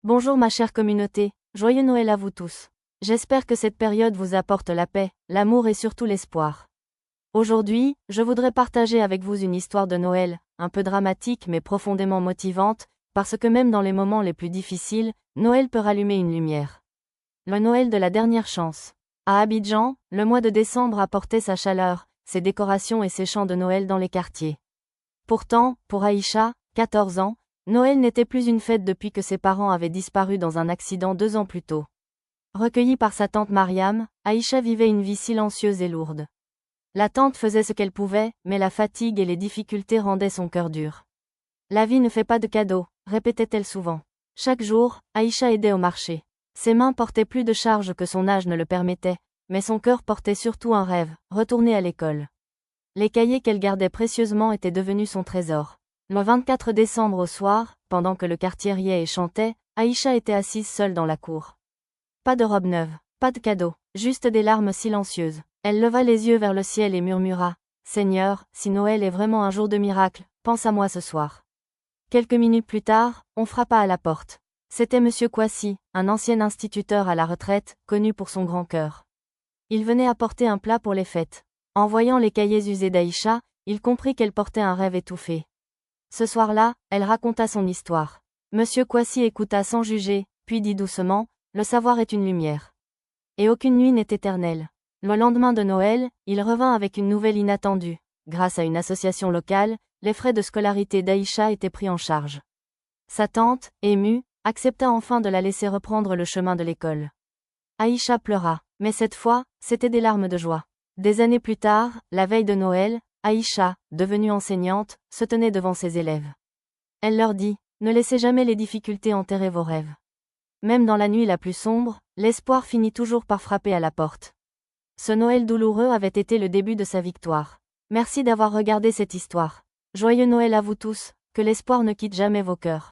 Bonjour ma chère communauté, joyeux Noël à vous tous. J'espère que cette période vous apporte la paix, l'amour et surtout l'espoir. Aujourd'hui, je voudrais partager avec vous une histoire de Noël, un peu dramatique mais profondément motivante, parce que même dans les moments les plus difficiles, Noël peut rallumer une lumière. Le Noël de la dernière chance. À Abidjan, le mois de décembre apportait sa chaleur, ses décorations et ses chants de Noël dans les quartiers. Pourtant, pour Aïcha, 14 ans, Noël n'était plus une fête depuis que ses parents avaient disparu dans un accident 2 ans plus tôt. Recueillie par sa tante Mariam, Aïcha vivait une vie silencieuse et lourde. La tante faisait ce qu'elle pouvait, mais la fatigue et les difficultés rendaient son cœur dur. La vie ne fait pas de cadeaux, répétait-elle souvent. Chaque jour, Aïcha aidait au marché. Ses mains portaient plus de charges que son âge ne le permettait, mais son cœur portait surtout un rêve, retourner à l'école. Les cahiers qu'elle gardait précieusement étaient devenus son trésor. Le 24 décembre au soir, pendant que le quartier riait et chantait, Aïcha était assise seule dans la cour. Pas de robe neuve, pas de cadeau, juste des larmes silencieuses. Elle leva les yeux vers le ciel et murmura « Seigneur, si Noël est vraiment un jour de miracle, pense à moi ce soir. » Quelques minutes plus tard, on frappa à la porte. C'était Monsieur Kwasi, un ancien instituteur à la retraite, connu pour son grand cœur. Il venait apporter un plat pour les fêtes. En voyant les cahiers usés d'Aïcha, il comprit qu'elle portait un rêve étouffé. Ce soir-là, elle raconta son histoire. Monsieur Kwasi écouta sans juger, puis dit doucement, « Le savoir est une lumière. Et aucune nuit n'est éternelle. » Le lendemain de Noël, il revint avec une nouvelle inattendue. Grâce à une association locale, les frais de scolarité d'Aïcha étaient pris en charge. Sa tante, émue, accepta enfin de la laisser reprendre le chemin de l'école. Aïcha pleura, mais cette fois, c'étaient des larmes de joie. Des années plus tard, la veille de Noël, Aïcha, devenue enseignante, se tenait devant ses élèves. Elle leur dit, « Ne laissez jamais les difficultés enterrer vos rêves. » Même dans la nuit la plus sombre, l'espoir finit toujours par frapper à la porte. Ce Noël douloureux avait été le début de sa victoire. Merci d'avoir regardé cette histoire. Joyeux Noël à vous tous, que l'espoir ne quitte jamais vos cœurs.